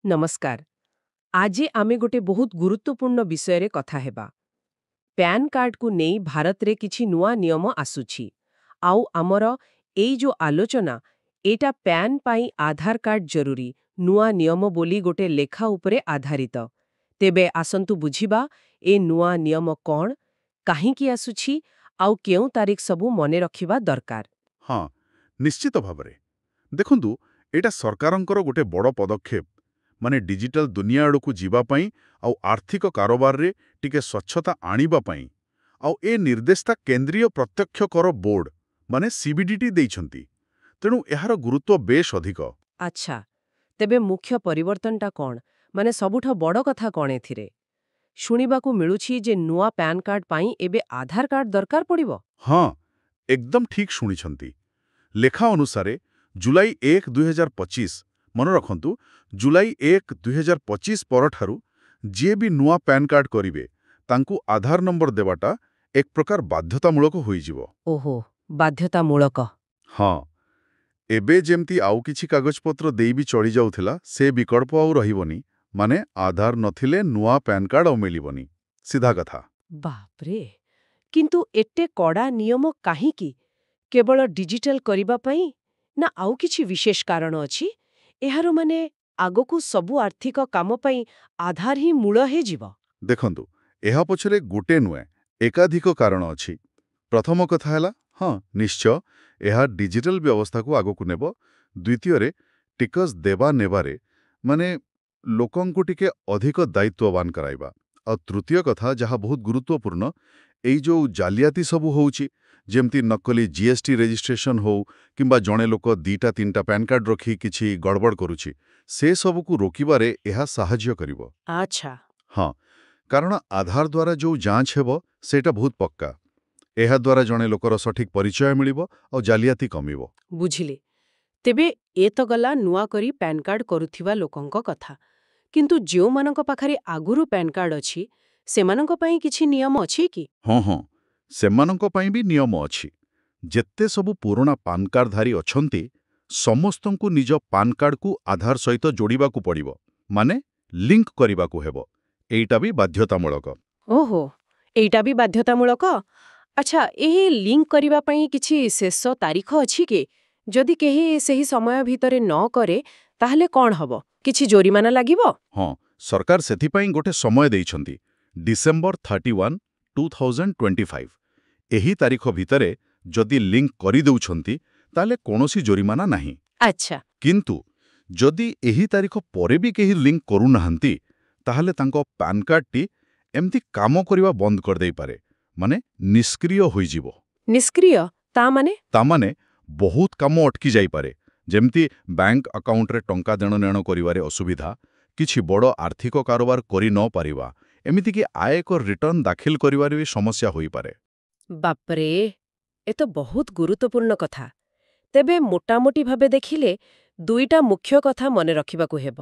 ନମସ୍କାର। ଆଜି ଆମେ ଗୋଟେ ବହୁତ ଗୁରୁତ୍ୱପୂର୍ଣ୍ଣ ବିଷୟରେ କଥା ହେବା। ପ୍ୟାନ୍ କାର୍ଡକୁ ନେଇ ଭାରତରେ କିଛି ନୂଆ ନିୟମ ଆସୁଛି। ଆଉ ଆମର ଏଇ ଯୋ ଆଲୋଚନା, ଏଇଟା ପ୍ୟାନ୍ ପାଇଁ ଆଧାର କାର୍ଡ ଜରୁରୀ, ନୂଆ ନିୟମ ବୋଲି ଗୋଟେ ଲେଖା ଉପରେ ଆଧାରିତ। ତେବେ ଆସନ୍ତୁ ବୁଝିବା, ଏ ନୂଆ ନିୟମ କ'ଣ, କାହିଁକି ଆସୁଛି, ଆଉ କେଉଁ ତାରିଖ ସବୁ ମନେ ରଖିବା ଦରକାର। ହଁ, ନିଶ୍ଚିତ ଭାବରେ। ଦେଖନ୍ତୁ, ଏଇଟା ସରକାରଙ୍କର ଗୋଟେ ବଡ଼ ପଦକ୍ଷେପ, ମାନେ ଡିଜିଟାଲ ଦୁନିଆ ଆଡ଼କୁ ଯିବା ପାଇଁ ଆଉ ଆର୍ଥିକ କାରବାରରେ ଟିକେ ସ୍ୱଚ୍ଛତା ଆଣିବା ପାଇଁ। ଆଉ ଏ ନିର୍ଦ୍ଦେଶଟା କେନ୍ଦ୍ରୀୟ ପ୍ରତ୍ୟକ୍ଷ କର ବୋର୍ଡ, ମାନେ ସିବିଡିଟି ଦେଇଛନ୍ତି। ତେଣୁ ଏହାର ଗୁରୁତ୍ୱ ବେଶ୍ ଅଧିକ। ଆଚ୍ଛା, ତେବେ ମୁଖ୍ୟ ପରିବର୍ତ୍ତନଟା କ'ଣ, ମାନେ ସବୁଠୁ ବଡ଼ କଥା କ'ଣ ଏଥିରେ? ଶୁଣିବାକୁ ମିଳୁଛି ଯେ ନୂଆ ପ୍ୟାନ୍ କାର୍ଡ ପାଇଁ ଏବେ ଆଧାର କାର୍ଡ ଦରକାର ପଡ଼ିବ। ହଁ, ଏକଦମ ଠିକ୍ ଶୁଣିଛନ୍ତି। ଲେଖା ଅନୁସାରେ ଜୁଲାଇ 1, 2025, ମନେ ରଖନ୍ତୁ, ଜୁଲାଇ 1, 2025 ପରଠାରୁ ଯିଏ ବି ନୂଆ ପ୍ୟାନ୍ କାର୍ଡ କରିବେ, ତାଙ୍କୁ ଆଧାର ନମ୍ବର ଦେବାଟା ଏକ ପ୍ରକାର ବାଧ୍ୟତାମୂଳକ ହୋଇଯିବ। ଓହୋ, ବାଧ୍ୟତାମୂଳକ। ହଁ, ଏବେ ଯେମିତି ଆଉ କିଛି କାଗଜପତ୍ର ଦେଇ ବି ଚଳିଯାଉଥିଲା, ସେ ବିକଳ୍ପ ଆଉ ରହିବନି। ମାନେ ଆଧାର ନଥିଲେ ନୂଆ ପ୍ୟାନ୍ କାର୍ଡ ଆଉ ମିଳିବନି। ସିଧା କଥା। ବାପରେ, କିନ୍ତୁ ଏତେ କଡ଼ା ନିୟମ କାହିଁକି? କେବଳ ଡିଜିଟାଲ କରିବା ପାଇଁ, ନା ଆଉ କିଛି ବିଶେଷ କାରଣ ଅଛି? ଏହାର ମାନେ ଆଗକୁ ସବୁ ଆର୍ଥିକ କାମ ପାଇଁ ଆଧାର ହିଁ ମୂଳ ହେଇଯିବ? ଦେଖନ୍ତୁ, ଏହା ପଛରେ ଗୋଟେ ନୁହେଁ, ଏକାଧିକ କାରଣ ଅଛି। ପ୍ରଥମ କଥା ହେଲା, ହଁ ନିଶ୍ଚୟ, ଏହା ଡିଜିଟାଲ ବ୍ୟବସ୍ଥାକୁ ଆଗକୁ ନେବ। ଦ୍ୱିତୀୟରେ, ଟିକସ ଦେବା ନେବାରେ ମାନେ ଲୋକଙ୍କୁ ଟିକେ ଅଧିକ ଦାୟିତ୍ୱବାନ କରାଇବା। ଆଉ ତୃତୀୟ କଥା, ଯାହା ବହୁତ ଗୁରୁତ୍ୱପୂର୍ଣ୍ଣ, ଏଇ ଯୋଉ ଜାଲିଆତି ସବୁ ହଉଛି, ଯେମିତି ନକଲି ଜିଏସଟି ରେଜିଷ୍ଟ୍ରେସନ ହଉ କିମ୍ବା ଜଣେ ଲୋକ 2ଟା 3ଟା ପ୍ୟାନ୍ କାର୍ଡ ରଖି କିଛି ଗଡ଼ବଡ଼ କରୁଛି, ସେ ସବୁକୁ ରୋକିବାରେ ଏହା ସାହାଯ୍ୟ କରିବ। ଆଚ୍ଛା। ହଁ, କାରଣ ଆଧାର ଦ୍ୱାରା ଯୋଉ ଯାଞ୍ଚ ହେବ, ସେଇଟା ବହୁତ ପକ୍କା। ଏହାଦ୍ୱାରା ଜଣେ ଲୋକର ସଠିକ୍ ପରିଚୟ ମିଳିବ ଆଉ ଜାଲିଆତି କମିବ। ବୁଝିଲି। ତେବେ ଏ ତ ଗଲା ନୂଆ କରି ପ୍ୟାନ୍ କାର୍ଡ କରୁଥିବା ଲୋକଙ୍କ କଥା। କିନ୍ତୁ ଯେଉଁମାନଙ୍କ ପାଖରେ ଆଗରୁ ପ୍ୟାନ୍ କାର୍ଡ ଅଛି, ସେମାନଙ୍କ ପାଇଁ କିଛି ନିୟମ ଅଛି କି? ହଁ ହଁ, ସେମାନଙ୍କ ପାଇଁ ବି ନିୟମ ଅଛି। ଯେତେ ସବୁ ପୁରୁଣା ପାନ୍ କାର୍ଡଧାରୀ ଅଛନ୍ତି, ସମସ୍ତଙ୍କୁ ନିଜ ପାନ୍ କାର୍ଡକୁ ଆଧାର ସହିତ ଯୋଡ଼ିବାକୁ ପଡ଼ିବ। ମାନେ ଲିଙ୍କ କରିବାକୁ ହେବ। ଏଇଟା ବି ବାଧ୍ୟତାମୂଳକ। ଓହୋ, ଏଇଟା ବି ବାଧ୍ୟତାମୂଳକ? ଆଚ୍ଛା, ଏହି ଲିଙ୍କ କରିବା ପାଇଁ କିଛି ଶେଷ ତାରିଖ ଅଛି କି? ଯଦି କେହି ସେହି ସମୟ ଭିତରେ ନ କରେ, ତାହେଲେ କ'ଣ ହବ? କିଛି ଜୋରିମାନା ଲାଗିବ? ହଁ, ସରକାର ସେଥିପାଇଁ ଗୋଟେ ସମୟ ଦେଇଛନ୍ତି, ଡିସେମ୍ବର 31, 2025। ଏହି ତାରିଖ ଭିତରେ ଯଦି ଲିଙ୍କ କରିଦେଉଛନ୍ତି, ତାହେଲେ କୌଣସି ଜୋରିମାନା ନାହିଁ। ଆଚ୍ଛା। କିନ୍ତୁ ଯଦି ଏହି ତାରିଖ ପରେ ବି କେହି ଲିଙ୍କ କରୁନାହାନ୍ତି, ତାହେଲେ ତାଙ୍କ ପ୍ୟାନ୍ କାର୍ଡଟି ଏମିତି କାମ କରିବା ବନ୍ଦ କରିଦେଇପାରେ, ମାନେ ନିଷ୍କ୍ରିୟ ହୋଇଯିବ। ନିଷ୍କ୍ରିୟ? ତା ମାନେ? ତାମାନେ ବହୁତ କାମ ଅଟକି ଯାଇପାରେ, ଯେମିତି ବ୍ୟାଙ୍କ ଆକାଉଣ୍ଟରେ ଟଙ୍କା ଦେଣନେଣ କରିବାରେ ଅସୁବିଧା, କିଛି ବଡ଼ ଆର୍ଥିକ କାରବାର କରି ନ ପାରିବା, ଏମିତିକି ଆୟକର ରିଟର୍ଣ୍ଣ ଦାଖିଲ କରିବାରେ ବି ସମସ୍ୟା ହୋଇପାରେ। ବାପରେ, ଏ ତ ବହୁତ ଗୁରୁତ୍ୱପୂର୍ଣ୍ଣ କଥା। ତେବେ ମୋଟାମୋଟି ଭାବେ ଦେଖିଲେ, ଦୁଇଟା ମୁଖ୍ୟ କଥା ମନେ ରଖିବାକୁ ହେବ।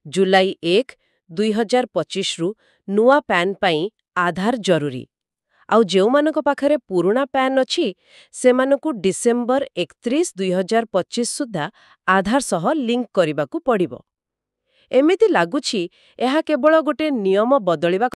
ଜୁଲାଇ 1, 2025ରୁ ନୂଆ ପ୍ୟାନ୍ ପାଇଁ ଆଧାର ଜରୁରୀ। ଆଉ ଯେଉଁମାନଙ୍କ ପାଖରେ ପୁରୁଣା ପ୍ୟାନ୍ ଅଛି, ସେମାନଙ୍କୁ ଡିସେମ୍ବର 31, 2025 ସୁଦ୍ଧା ଆଧାର ସହ ଲିଙ୍କ କରିବାକୁ ପଡ଼ିବ। ଏମିତି ଲାଗୁଛି, ଏହା କେବଳ ଗୋଟେ ନିୟମ ବଦଳିବା